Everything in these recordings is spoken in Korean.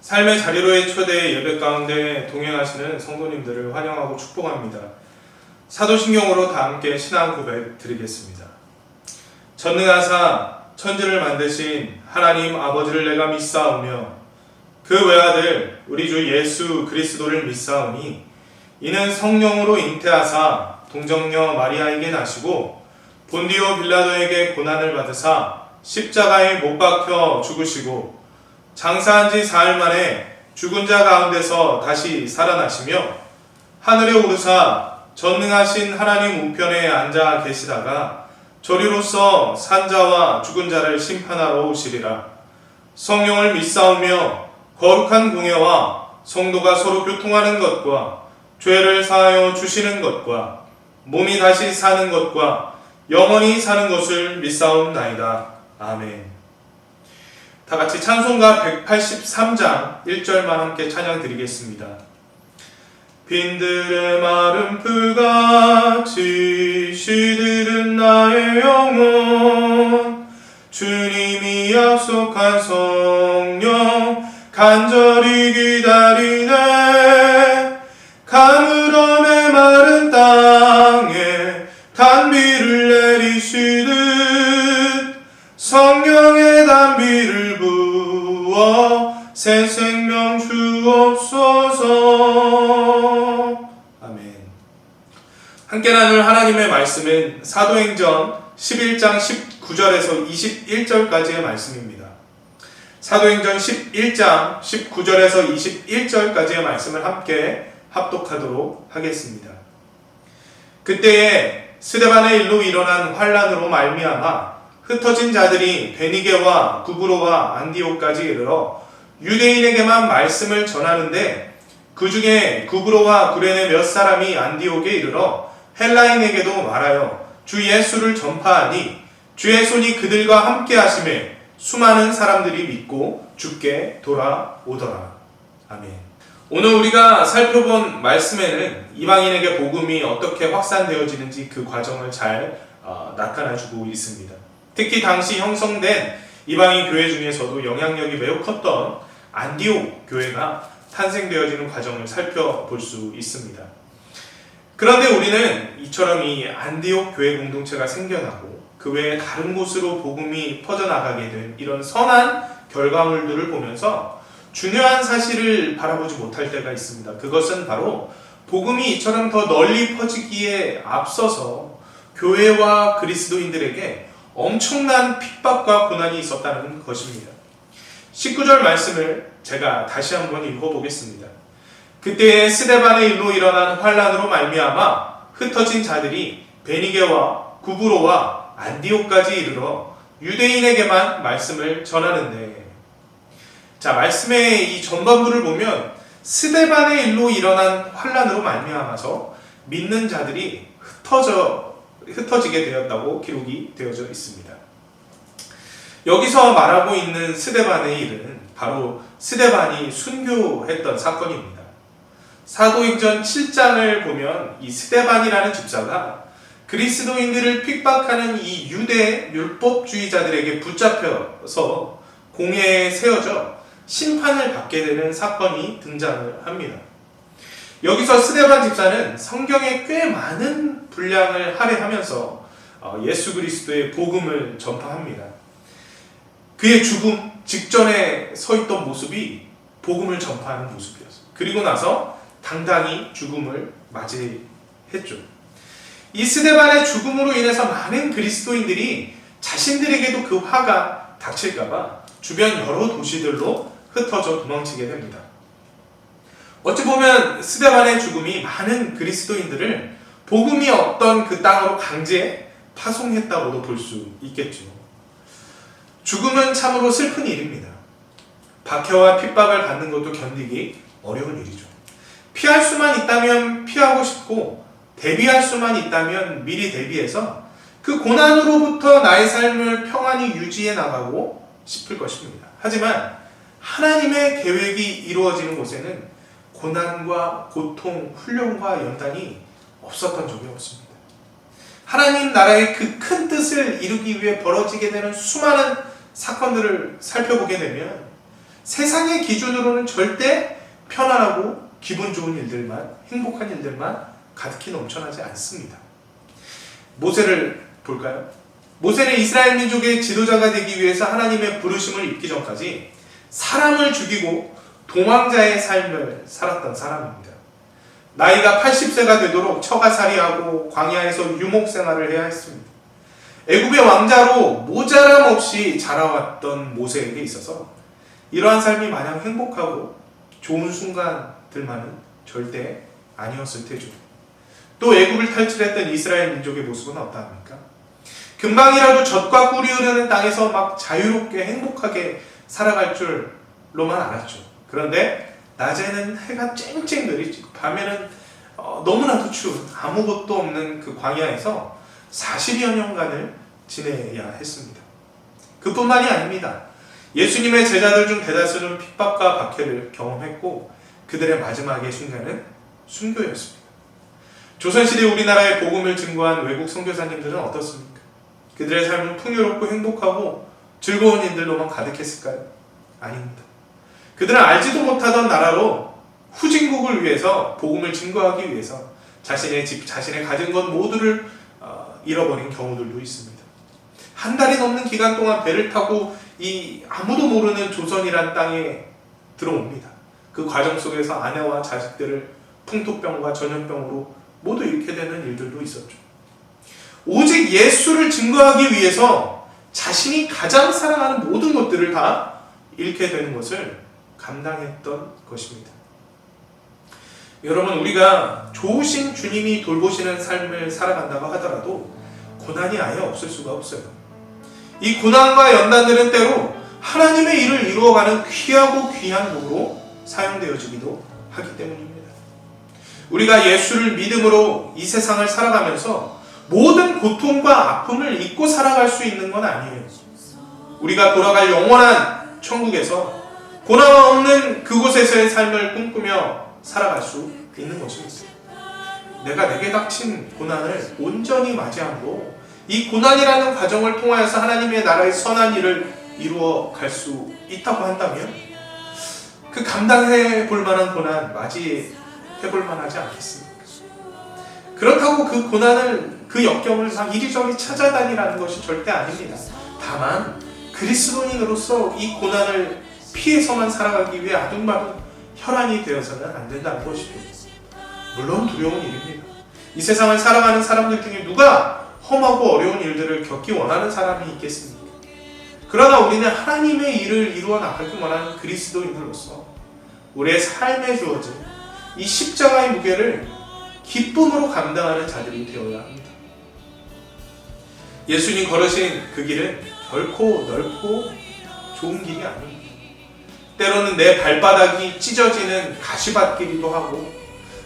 삶의 자리로의 초대 예배 가운데 동행하시는 성도님들을 환영하고 축복합니다. 사도신경으로 다 함께 신앙 고백 드리겠습니다. 전능하사 천지를 만드신 하나님 아버지를 내가 믿사오며 그 외아들 우리 주 예수 그리스도를 믿사오니 이는 성령으로 잉태하사 동정녀 마리아에게 나시고 본디오 빌라도에게 고난을 받으사 십자가에 못 박혀 죽으시고 장사한 지 사흘 만에 죽은 자 가운데서 다시 살아나시며 하늘에 오르사 전능하신 하나님 우편에 앉아 계시다가 저리로서 산자와 죽은 자를 심판하러 오시리라. 성령을 믿사오며 거룩한 공예와 성도가 서로 교통하는 것과 죄를 사하여 주시는 것과 몸이 다시 사는 것과 영원히 사는 것을 믿사옵나이다. 아멘. 다 같이 찬송가 183장 1절만 함께 찬양 드리겠습니다. 빈들의 마른 풀같이 시들은 나의 영혼 주님이 약속한 성령 간절히 기다리네. 가물음의 마른 땅에 단비를 내리시듯 성령의 단비를 부어 새 생명 주옵소서. 아멘. 함께 나눌 하나님의 말씀은 사도행전 11장 19절에서 21절까지의 말씀입니다. 사도행전 11장 19절에서 21절까지의 말씀을 함께 합독하도록 하겠습니다. 그때에 스데반의 일로 일어난 환란으로 말미암아 흩어진 자들이 베니게와 구브로와 안디옥까지 이르러 유대인에게만 말씀을 전하는데 그 중에 구브로와 구레네 몇 사람이 안디옥에 이르러 헬라인에게도 말하여 주 예수를 전파하니 주의 손이 그들과 함께 하심에 수많은 사람들이 믿고 주께 돌아오더라. 아멘. 오늘 우리가 살펴본 말씀에는 이방인에게 복음이 어떻게 확산되어지는지 그 과정을 잘 나타내주고 있습니다. 특히 당시 형성된 이방인 교회 중에서도 영향력이 매우 컸던 안디옥 교회가 탄생되어지는 과정을 살펴볼 수 있습니다. 그런데 우리는 이처럼 이 안디옥 교회 공동체가 생겨나고 그 외에 다른 곳으로 복음이 퍼져나가게 된 이런 선한 결과물들을 보면서 중요한 사실을 바라보지 못할 때가 있습니다. 그것은 바로 복음이 이처럼 더 널리 퍼지기에 앞서서 교회와 그리스도인들에게 엄청난 핍박과 고난이 있었다는 것입니다. 19절 말씀을 제가 다시 한번 읽어보겠습니다. 그때에 스데반의 일로 일어난 환란으로 말미암아 흩어진 자들이 베니게와 구브로와 안디옥까지 이르러 유대인에게만 말씀을 전하는데, 자, 말씀의 이 전반부를 보면 스데반의 일로 일어난 환란으로 말미암아서 믿는 자들이 흩어지게 되었다고 기록이 되어져 있습니다. 여기서 말하고 있는 스데반의 일은 바로 스데반이 순교했던 사건입니다. 사도행전 7장을 보면 이 스데반이라는 집사가 그리스도인들을 핍박하는 이 유대 율법주의자들에게 붙잡혀서 공회에 세워져 심판을 받게 되는 사건이 등장을 합니다. 여기서 스데반 집사는 성경에 꽤 많은 분량을 할애하면서 예수 그리스도의 복음을 전파합니다. 그의 죽음 직전에 서 있던 모습이 복음을 전파하는 모습이었어요. 그리고 나서 당당히 죽음을 맞이했죠. 이 스데반의 죽음으로 인해서 많은 그리스도인들이 자신들에게도 그 화가 닥칠까봐 주변 여러 도시들로 흩어져 도망치게 됩니다. 어찌 보면 스데반의 죽음이 많은 그리스도인들을 복음이 없던 그 땅으로 강제 파송했다고도 볼 수 있겠죠. 죽음은 참으로 슬픈 일입니다. 박해와 핍박을 받는 것도 견디기 어려운 일이죠. 피할 수만 있다면 피하고 싶고 대비할 수만 있다면 미리 대비해서 그 고난으로부터 나의 삶을 평안히 유지해 나가고 싶을 것입니다. 하지만 하나님의 계획이 이루어지는 곳에는 고난과 고통, 훈련과 연단이 없었던 적이 없습니다. 하나님 나라의 그 큰 뜻을 이루기 위해 벌어지게 되는 수많은 사건들을 살펴보게 되면 세상의 기준으로는 절대 편안하고 기분 좋은 일들만, 행복한 일들만 가득히 넘쳐나지 않습니다. 모세를 볼까요? 모세는 이스라엘 민족의 지도자가 되기 위해서 하나님의 부르심을 입기 전까지 사람을 죽이고 도망자의 삶을 살았던 사람입니다. 나이가 80세가 되도록 처가살이하고 광야에서 유목생활을 해야 했습니다. 애굽의 왕자로 모자람 없이 자라왔던 모세에게 있어서 이러한 삶이 마냥 행복하고 좋은 순간들만은 절대 아니었을 테죠. 또 애굽을 탈출했던 이스라엘 민족의 모습은 어떠합니까? 금방이라도 젖과 꿀이 흐르는 땅에서 막 자유롭게 행복하게 살아갈 줄로만 알았죠. 그런데 낮에는 해가 쨍쨍 내리고 밤에는 너무나도 추운 아무것도 없는 그 광야에서 40여 년간을 지내야 했습니다. 그뿐만이 아닙니다. 예수님의 제자들 중 대다수는 핍박과 박해를 경험했고 그들의 마지막의 순간은 순교였습니다. 조선시대 우리나라의 복음을 증거한 외국 선교사님들은 어떻습니까? 그들의 삶은 풍요롭고 행복하고 즐거운 일들로만 가득했을까요? 아닙니다. 그들은 알지도 못하던 나라로 후진국을 위해서 복음을 증거하기 위해서 자신의 집, 자신의 가진 것 모두를 잃어버린 경우들도 있습니다. 한 달이 넘는 기간 동안 배를 타고 이 아무도 모르는 조선이란 땅에 들어옵니다. 그 과정 속에서 아내와 자식들을 풍토병과 전염병으로 모두 잃게 되는 일들도 있었죠. 오직 예수를 증거하기 위해서 자신이 가장 사랑하는 모든 것들을 다 잃게 되는 것을 감당했던 것입니다. 여러분, 우리가 좋으신 주님이 돌보시는 삶을 살아간다고 하더라도 고난이 아예 없을 수가 없어요. 이 고난과 연단들은 때로 하나님의 일을 이루어가는 귀하고 귀한 도구로 사용되어지기도 하기 때문입니다. 우리가 예수를 믿음으로 이 세상을 살아가면서 모든 고통과 아픔을 잊고 살아갈 수 있는 건 아니에요. 우리가 돌아갈 영원한 천국에서 고난 없는 그곳에서의 삶을 꿈꾸며 살아갈 수 있는 것입니다. 내가 내게 닥친 고난을 온전히 맞이함으로 이 고난이라는 과정을 통하여서 하나님의 나라의 선한 일을 이루어 갈 수 있다고 한다면 그 감당해 볼 만한 고난 맞이해 볼 만하지 않겠습니까? 그렇다고 그 고난을, 그 역경을 막 이리저리 찾아다니라는 것이 절대 아닙니다. 다만 그리스도인으로서 이 고난을 피해서만 살아가기 위해 아둥바둥 혈안이 되어서는 안 된다는 것이죠. 물론 두려운 일입니다. 이 세상을 살아가는 사람들 중에 누가 험하고 어려운 일들을 겪기 원하는 사람이 있겠습니까? 그러나 우리는 하나님의 일을 이루어 나가기 원하는 그리스도인으로서 우리의 삶에 주어진 이 십자가의 무게를 기쁨으로 감당하는 자들이 되어야 합니다. 예수님 걸으신 그 길은 결코 넓고 좋은 길이 아닙니다. 때로는 내 발바닥이 찢어지는 가시밭길이기도 하고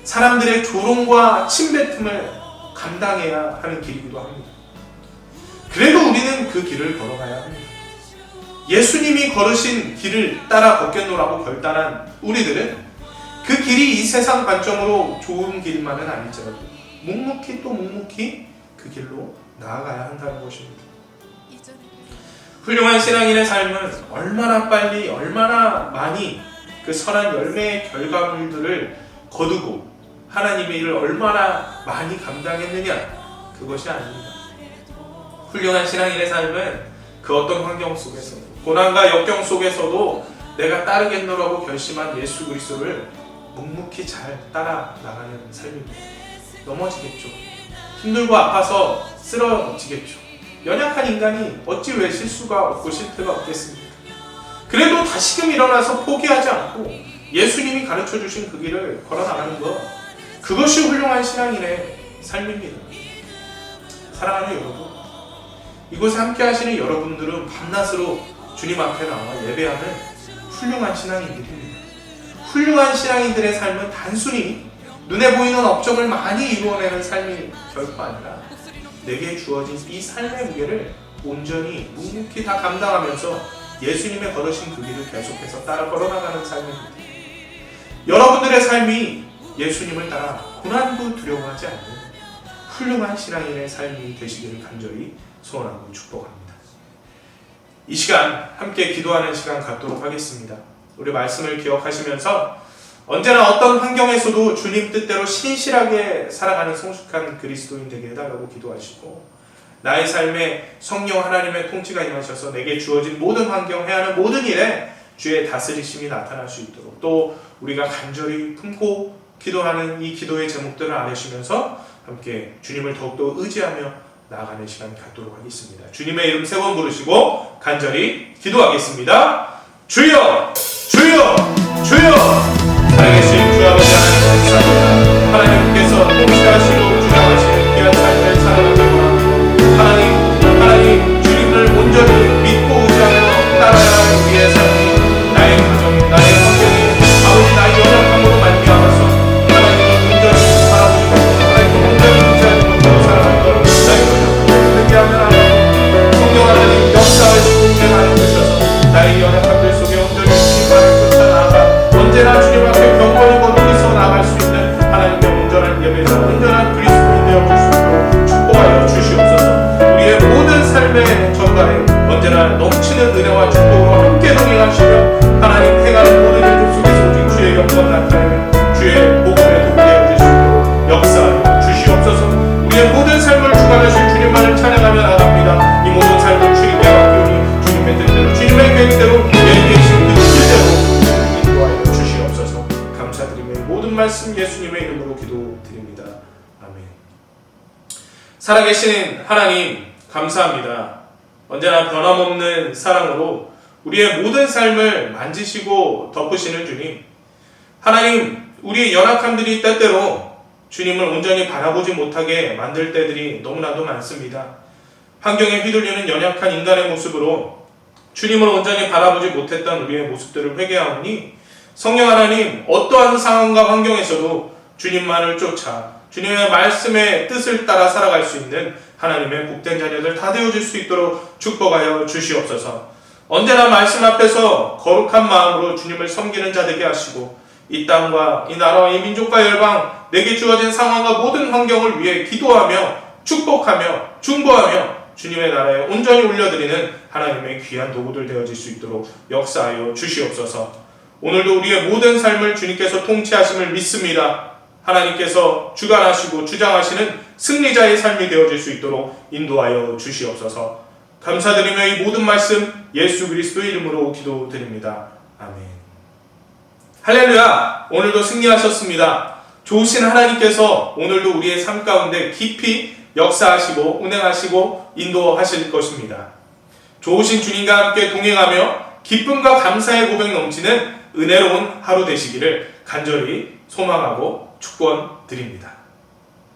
사람들의 조롱과 침뱉음을 감당해야 하는 길이기도 합니다. 그래도 우리는 그 길을 걸어가야 합니다. 예수님이 걸으신 길을 따라 걷겠노라고 결단한 우리들은 그 길이 이 세상 관점으로 좋은 길만은 아닐지라도 묵묵히 또 묵묵히 그 길로 나아가야 한다는 것입니다. 훌륭한 신앙인의 삶은 얼마나 빨리, 얼마나 많이 그 선한 열매의 결과물들을 거두고 하나님의 일을 얼마나 많이 감당했느냐, 그것이 아닙니다. 훌륭한 신앙인의 삶은 그 어떤 환경 속에서, 고난과 역경 속에서도 내가 따르겠노라고 결심한 예수 그리스도를 묵묵히 잘 따라 나가는 삶입니다. 넘어지겠죠. 힘들고 아파서 쓰러지겠죠. 연약한 인간이 어찌 왜 실수가 없고 실패가 없겠습니까? 그래도 다시금 일어나서 포기하지 않고 예수님이 가르쳐주신 그 길을 걸어나가는 것, 그것이 훌륭한 신앙인의 삶입니다. 사랑하는 여러분, 이곳에 함께 하시는 여러분들은 밤낮으로 주님 앞에 나와 예배하는 훌륭한 신앙인들입니다. 훌륭한 신앙인들의 삶은 단순히 눈에 보이는 업적을 많이 이루어내는 삶이 결코 아니라 내게 주어진 이 삶의 무게를 온전히 묵묵히 다 감당하면서 예수님의 걸으신 그 길을 계속해서 따라 걸어나가는 삶입니다. 여러분들의 삶이 예수님을 따라 고난도 두려워하지 않는 훌륭한 신앙인의 삶이 되시기를 간절히 소원하고 축복합니다. 이 시간 함께 기도하는 시간 갖도록 하겠습니다. 우리 말씀을 기억하시면서 언제나 어떤 환경에서도 주님 뜻대로 신실하게 살아가는 성숙한 그리스도인 되게 해달라고 기도하시고, 나의 삶에 성령 하나님의 통치가 임하셔서 내게 주어진 모든 환경, 해야 하는 모든 일에 주의 다스리심이 나타날 수 있도록, 또 우리가 간절히 품고 기도하는 이 기도의 제목들을 알으시면서 함께 주님을 더욱더 의지하며 나아가는 시간 갖도록 하겠습니다. 주님의 이름 세 번 부르시고 간절히 기도하겠습니다. 주여! 주여! 주여! 살아계신 주 아버지 하나님 감사합니다. 하나님께서 통치하시고 주장하시는 귀한 삶을 살아가기를 하나님 주님을 온전히 믿고 의지하며 따라야 하는 우리의 삶이, 나의 가정, 나의 환경이 아버지 나의 연약함으로 말미암아서 하나님을 온전히 바라보시고 하나님을 온전히 의지하는 것으로 살아가도록 나의 연약함을 듣게 하면 하나님, 성령 하나님 역사하시고 운행하여 주셔서 나의 연약함들 속에 온전히 주님만을 쫓아 나아가 언제나 주님 앞에 경건히 거룩해서 나아갈 수 있는 하나님의 온전한 예배자, 온전한 그리스도인 되어줄 수 있도록 축복하여 주시옵소서. 우리의 모든 삶의 전가에 언제나 넘치는 은혜와 축복으로 함께 동행하시며 하나님 행하는 모든 일 속에서 오직 주의 영광 나타내는 주의 복음에 도움이 되어 주시고 역사하여 주시옵소서. 우리의 모든 삶을 주관하실 주님만을 찬양하며 나갑니다. 이 모든 삶을 주님께 맡기오니 주님의 뜻대로, 주님의 계획대로, 계신 그 뜻대로 인도하여 주시옵소서. 감사드리며 모든 말씀 예수님의 이름으로 기도드립니다. 아멘. 살아계신 하나님 감사합니다. 언제나 변함없는 사랑으로 우리의 모든 삶을 만지시고 덮으시는 주님, 하나님, 우리의 연약함들이 때때로 주님을 온전히 바라보지 못하게 만들 때들이 너무나도 많습니다. 환경에 휘둘리는 연약한 인간의 모습으로 주님을 온전히 바라보지 못했던 우리의 모습들을 회개하오니 성령 하나님, 어떠한 상황과 환경에서도 주님만을 쫓아 주님의 말씀의 뜻을 따라 살아갈 수 있는 하나님의 복된 자녀들 다 되어줄 수 있도록 축복하여 주시옵소서. 언제나 말씀 앞에서 거룩한 마음으로 주님을 섬기는 자 되게 하시고, 이 땅과 이 나라와 이 민족과 열방, 내게 주어진 상황과 모든 환경을 위해 기도하며 축복하며 중보하며 주님의 나라에 온전히 올려드리는 하나님의 귀한 도구들 되어질 수 있도록 역사하여 주시옵소서. 오늘도 우리의 모든 삶을 주님께서 통치하심을 믿습니다. 하나님께서 주관하시고 주장하시는 승리자의 삶이 되어질 수 있도록 인도하여 주시옵소서. 감사드리며 이 모든 말씀 예수 그리스도의 이름으로 기도드립니다. 아멘. 할렐루야! 오늘도 승리하셨습니다. 좋으신 하나님께서 오늘도 우리의 삶 가운데 깊이 역사하시고 운행하시고 인도하실 것입니다. 좋으신 주님과 함께 동행하며 기쁨과 감사의 고백 넘치는 은혜로운 하루 되시기를 간절히 소망하고 축원드립니다.